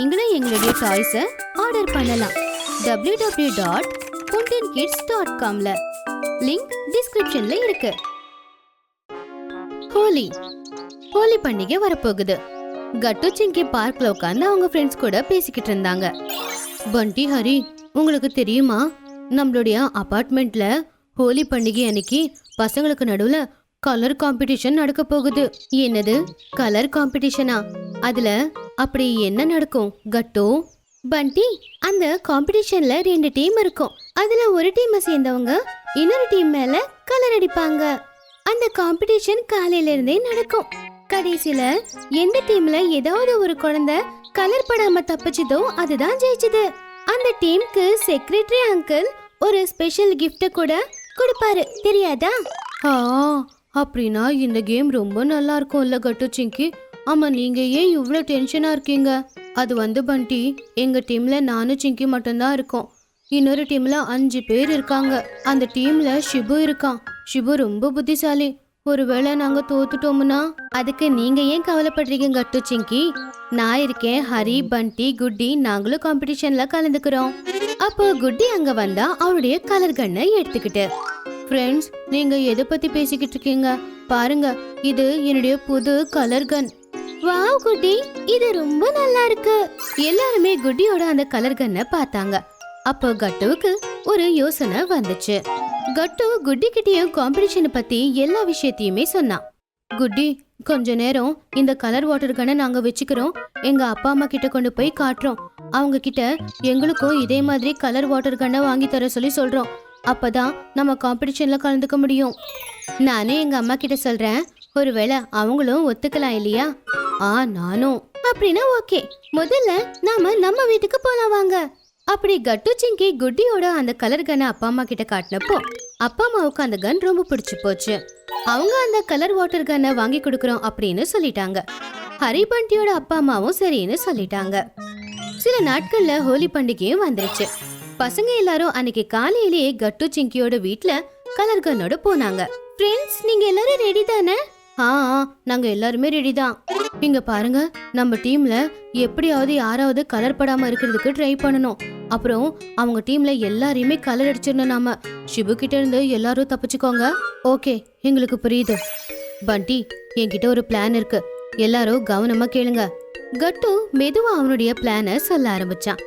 நீங்களும் எங்களுடைய டாய்ஸை ஆர்டர் பண்ணலாம் www.puntinkids.comல லிங்க் டிஸ்கிரிப்ஷன்ல இருக்கு. ஹோலி பண்டிகை வரப்போகுது. கட்டு சிங்கி பார்க்ல உட்கார்ந்து அவங்க ஃப்ரெண்ட்ஸ் கூட பேசிக்கிட்டு இருந்தாங்க. பண்டி, ஹரி, உங்களுக்கு தெரியுமா, நம்மளுடைய அபார்ட்மெண்ட்ல ஹோலி பண்டிகை அன்னைக்கு பசங்களுக்கு நடுவுல கலர் காம்படிஷன் நடக்க போகுது. என்னது, கலர் காம்படிஷனா? அதுல அப்படி என்ன நடக்கும் கட்டு? பண்டி, அந்த காம்படிஷன்ல 2 டீம் இருக்கும். அதுல ஒரு டீமை சேர்ந்தவங்க இன்னொரு டீம் மேல கலர் அடிப்பாங்க. அந்த காம்படிஷன் காலையில இருந்தே நடக்கும். கடைசியில எந்த டீம்ல ஏதாவது ஒரு குழந்தை கலர் படாம தப்பிச்சதோ அதுதான் ஜெயிச்சது. அந்த டீமுக்கு செக்ரட்டரி அங்கிள் ஒரு ஸ்பெஷல் கிஃப்ட் கூட கொடுப்பாரு, தெரியாதா? அப்படின்னா இந்த கேம் ரொம்ப நல்லா இருக்கும்ல கட்டு சிங்கி. ஆமா, நீங்க ஏன் இவ்ளோ டென்ஷனா இருக்கீங்க? அது பண்டி, எங்க டீம்ல நானும் சிங்கி மட்டும்தான் இருக்கோம். இன்னொரு டீம்ல 5 பேர் இருக்காங்க. அந்த டீம்ல ஷிபு இருக்கான். ஷிபு ரொம்ப புத்திசாலி. ஒருவேளை நாங்க தோத்துட்டோம்னா அதுக்கு நீங்க ஏன் கவலைப்படுறீங்க கட்டு சிங்கி? நான் இருக்கேன். ஹரி, பண்டி, குட்டி நாங்களும் காம்படிஷன்ல கலந்துக்கிறோம். அப்போ குட்டி அங்க வந்தா அவருடைய கலர் கண்ணை எடுத்துக்கிட்டு. ஃப்ரெண்ட்ஸ், நீங்க எதை பத்தி பேசிக்கிட்டு இருக்கீங்க? பாருங்க, இது என்னுடைய புது கலர் கன். வாவ் குட்டி, இது ரொம்ப நல்லா இருக்கு. எல்லாருமே குட்டியோட அந்த கலர் கன்னை பார்த்தாங்க. அப்போ கட்டுவுக்கு ஒரு யோசனை வந்துச்சு. கட்டு குட்டி கிட்டயும் காம்படிஷனை பத்தி எல்லா விஷயத்தையுமே சொன்னான். குட்டி, கொஞ்ச நேரம் இந்த கலர் வாட்டர் கன்னை நாங்க வச்சுக்கிறோம். எங்க அப்பா அம்மா கிட்ட கொண்டு போய் காட்டுறோம். அவங்க கிட்ட எங்களுக்கும் இதே மாதிரி கலர் வாட்டர் கன்னை வாங்கி தர சொல்றோம். அப்பதான் நம்ம காம்படிஷன்ல கலந்துக்க முடியும். நானே எங்க அம்மா கிட்ட சொல்றேன். ஒருவேளை அவங்களும் ஒத்துக்கலாம் இல்லையா? நானும். அப்படின்னா ஓகே, முதல்ல நாம நம்ம வீட்டுக்கு போலாம் வாங்க. அப்படி கட்டு சிங்கி குட்டியோட அந்த கலர் கன்னை அப்பா அம்மா கிட்ட காட்டினப்போ அப்பா அம்மாவுக்கு அந்த கன் ரொம்ப பிடிச்சு போச்சு. அவங்க அந்த கலர் வாட்டர் கன்னை வாங்கி கொடுக்கறோம் அப்படின்னு சொல்லிட்டாங்க. ஹரிபண்டியோட அப்பா அம்மாவும் சரின்னு சொல்லிட்டாங்க. சில நாட்கள்ல ஹோலி பண்டிகையும் வந்துருச்சு. பசங்க எல்லாரும் அன்னைக்கு காலையிலேயே கட்டு சிங்கியோட வீட்ல கலர் கன்னோட போனாங்க. ஃப்ரெண்ட்ஸ், நீங்க எல்லாரும் ரெடி தானே? நாங்க எல்லாருமே ரெடி தான். இங்க பாருங்க, நம்ம டீம்ல எப்படியாவது யாராவது கலர் படாம இருக்கிறதுக்கு ட்ரை பண்ணணும். அப்புறம் அவங்க டீம்ல எல்லாரையுமே கலர் அடிச்சிடணும். நாம ஷிபு கிட்ட இருந்து எல்லாரும் தப்பிச்சுக்கோங்க. ஓகே, எங்களுக்கு புரியுது. பண்டி, என்கிட்ட ஒரு பிளான் இருக்கு. எல்லாரும் கவனமா கேளுங்க. கட்டு மெதுவா அவனுடைய பிளான சொல்ல ஆரம்பிச்சான்.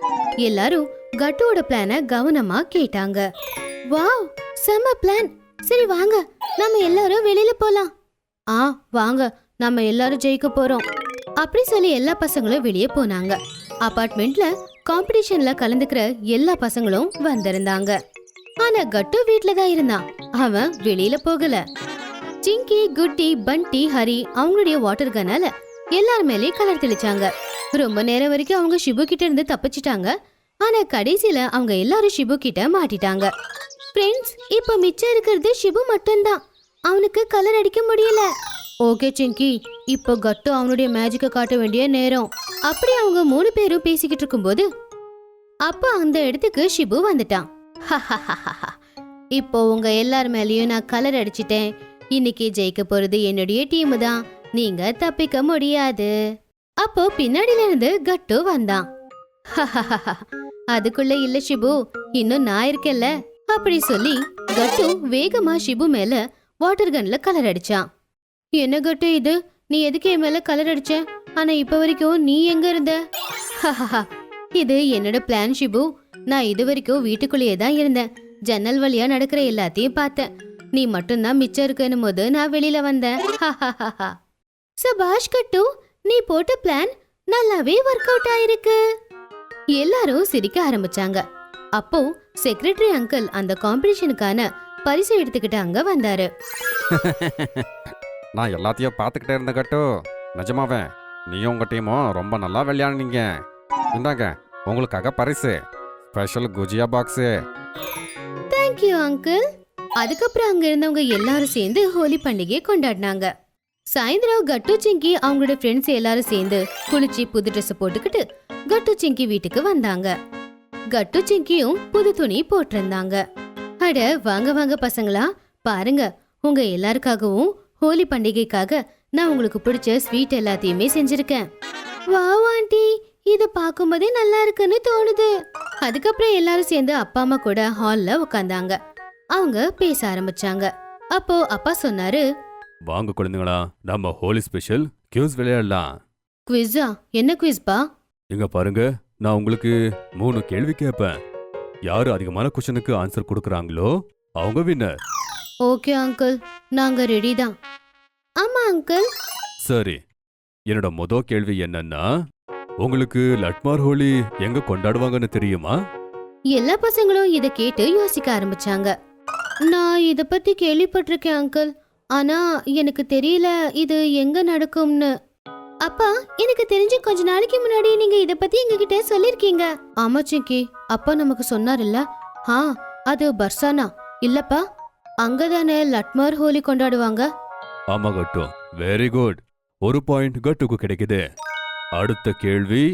எல்லாரும் கட்டுவோட பிளான கவனமா கேட்டாங்க. வாவ், செம பிளான். சரி வாங்க, நம்ம எல்லாரும் வெளியில போலாம். வாங்க, நம்ம எல்லாரும் ஜெயிக்க போறோம். அப்படி சொல்லி எல்லா பசங்களும் வெளியே போனாங்க. அபார்ட்மெண்ட்ல காம்படிஷன்ல கலந்துக்கிற எல்லா பசங்களும் வந்திருந்தாங்க. ஆனா கட்டு வீட்ல தான் இருந்தான். அவன் வெளியில போகல. சிங்கி, குட்டி, பண்டி, ஹரி அவங்களுடைய வாட்டர் கன்னால எல்லார் மேலேயும் கலர் தெளிச்சாங்க. ரொம்ப நேரம் வரைக்கும் அவங்க ஷிபு கிட்ட இருந்து தப்பிச்சிட்டாங்க. ஆனா கடைசியில அவங்க எல்லாரும் ஷிபு கிட்ட மாட்டிட்டாங்க. ஃப்ரெண்ட்ஸ், இப்ப மிச்சம் இருக்கிறது ஷிபு மட்டும்தான். அவனுக்கு கலர் அடிக்க முடியல. ஓகே சிங்கி, இப்போ கட்டு அவனுடைய மேஜிக்க காட்ட வேண்டிய நேரம். அப்படி அவங்க 3 பேரும் பேசிக்கிட்டு இருக்கும்போது அப்ப அந்த இடத்துக்கு ஷிபு வந்துட்டான். இப்போ உங்க எல்லார் மேலயும் நான் கலர் அடிச்சிட்டேன். இன்னைக்கு ஜெயிக்க போறது என்னுடைய டீம் தான். நீங்க தப்பிக்க முடியாது. அப்போ பின்னாடில இருந்து கட்டு வந்தான். அதுக்குள்ள இல்ல ஷிபு, இன்னும் நான் இருக்கேன்ல. அப்படி சொல்லி கட்டு வேகமா ஷிபு மேல வாட்டர் கன்ல கலர் அடிச்சான். என்ன கட்டு இது, நீ எதுக்கு என் மேல கலர் அடிச்ச? ஆனா இப்ப வரைக்கும் நீ எங்க இருந்த? இது என்னோட பிளான் ஷிபு. நான் இது வரைக்கும் வீட்டுக்குள்ளேயே தான் இருந்தேன். ஜன்னல் வழியா நடக்கிற எல்லாத்தையும் பார்த்தேன். நீ மட்டும்தான் மிச்சம் இருக்குன்னு போது நான் வெளியில வந்தேன். சபாஷ் கட்டு, நீ போட்ட பிளான் நல்லாவே ஒர்க் அவுட் ஆயிருக்கு. எல்லாரும் சிரிக்க ஆரம்பிச்சாங்க. அப்போ செக்ரட்டரி அங்கிள் அந்த காம்படிஷனுக்கான பரிசு எடுத்துக்கிட்டு அங்க வந்தாரு. நான் எல்லாத்தையும் பார்த்துக்கிட்டே இருந்த கட்டு, நிஜமாவே நீயும் உங்க டீமும் ரொம்ப நல்லா விளையாடுனீங்க. இந்தாங்க உங்களுக்காக பரிசு, special gujiya box. Thank you uncle. அதுக்கப்புறம் அங்க இருந்தவங்க எல்லாரும் சேர்ந்து ஹோலி பண்டிகையை கொண்டாடினாங்க. சாயந்தரம் கட்டு சிங்கி அவங்களோட ஃப்ரெண்ட்ஸ் எல்லாரும் சேர்ந்து குளிச்சு புது ட்ரெஸ் போட்டுக்கிட்டு கட்டு சிங்கி வீட்டுக்கு வந்தாங்க. கட்டு சிங்கியும் புது துணி போட்டிருந்தாங்க. அட வாங்க வாங்க பசங்களா, பாருங்க, உங்க எல்லாருக்காகவும் ஹோலி பண்டிகைக்காக நான் உங்களுக்கு பிடிச்ச ஸ்வீட் எல்லாத்தையுமே செஞ்சிருக்கேன். வாவ் ஆண்டி, இத பாக்கும்போதே நல்லா இருக்குன்னு தோணுது. அதுக்கப்புறம் எல்லாரும் சேர்ந்து அப்பா அம்மா கூட ஹால்ல உட்கார்ந்தாங்க. அவங்க பேச ஆரம்பிச்சாங்க. அப்போ அப்பா சொன்னாரு, வாங்க குழந்தைங்களா, நம்ம ஹோலி ஸ்பெஷல் கியூஸ் விளையாடலாம். குவிஸா? என்ன குவிஸ்பா? இங்க பாருங்க, நான் உங்களுக்கு 3 கேள்வி கேட்பேன். யாரு அதிகமான கொஸ்டினுக்கு ஆன்சர் கொடுக்கறாங்களோ அவங்க வின்னர். ஓகே அங்கிள், நாங்க ரெடி தான். ஆமா அங்கிள். சரி, என்னோட கேள்வி என்னன்னா, உங்களுக்கு லட்மார் ஹோலி எங்க கொண்டாடுவாங்கன்னு தெரியுமா? எல்லா பசங்களும் இத கேட்டு யோசிக்க ஆரம்பிச்சாங்க. நான் இத பத்தி கேள்விப்பட்டிருக்கேன் அங்கிள், ஆனா எனக்கு தெரியல இது எங்க நடக்கும்னு. அப்பா, எனக்கு தெரிஞ்சு கொஞ்ச நாளைக்கு முன்னாடி நீங்க இத பத்தி எங்ககிட்ட சொல்லிருக்கீங்க. ஆமா சிங்கி, அப்பா நமக்கு சொன்னார்ல. அது பர்சானா இல்லப்பா, அங்கதானே லட்மார் ஹோலி கொண்டாடுவாங்க. ஆமா கட்டு, வெரி குட். 1 பாயிண்ட் கட்டுக்கு கிடைக்குது. அடுத்த கேள்வி,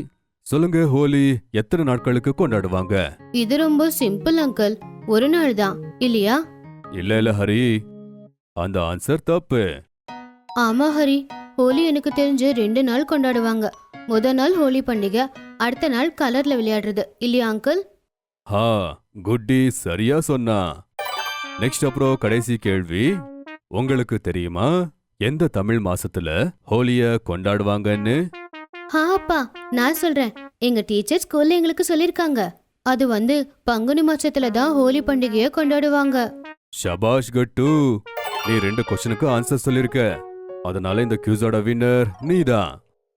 சொல்லுங்க, ஹோலி எத்தனை நாட்களுக்கு கொண்டாடுவாங்க? இது ரொம்ப சிம்பிள் அங்கிள், ஒரு நாள் தான் இல்லையா? இல்ல ஹரி, அந்த ஆன்சர் தப்பு. ஆமா ஹரி, ஹோலி எனக்கு தெரிஞ்சு 2 நாள் கொண்டாடுவாங்க. முத நாள் ஹோலி பண்டிகை, அடுத்த நாள் கலர்ல விளையாடுறது இல்லையா அங்கிள்? ஹா, குட்டி சரியா சொன்னா. நெக்ஸ்ட் அப்புறம் கடைசி கேள்வி, உங்களுக்கு தெரியுமா எந்த தமிழ் மாசத்துல ஹோலிய கொண்டாடுவாங்கன்னு? அப்பா, நான் சொல்றேன். எங்க டீச்சர் ஸ்கூல்ல எங்களுக்கு சொல்லிருக்காங்க. அது பங்குனி மாசத்துல தான் ஹோலி பண்டிகையை கொண்டாடுவாங்க. ஷபாஷ் கட்டு, நீ 2 கொஸ்டினுக்கு ஆன்சர் சொல்லிருக்க. அதனால இந்த கியூஸோட வின்னர் நீதான்.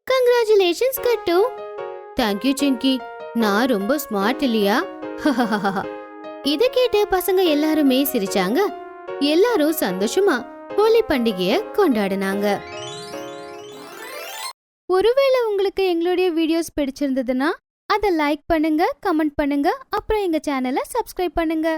கங்க்ராச்சுலேஷன்ஸ் கட்டு. தேங்க்யூ சிங்கி, நான் ரொம்ப ஸ்மார்ட் இல்லையா? இத கேட்டு பசங்க எல்லாருமே சிரிச்சாங்க. எல்லாரும் சந்தோஷமா ஹோலி பண்டிகைய கொண்டாடினாங்க. ஒருவேளை உங்களுக்கு எங்களுடைய வீடியோஸ் பிடிச்சிருந்ததுன்னா அதை லைக் பண்ணுங்க, கமெண்ட் பண்ணுங்க, அப்புறம் எங்க சேனலை சப்ஸ்கிரைப் பண்ணுங்க.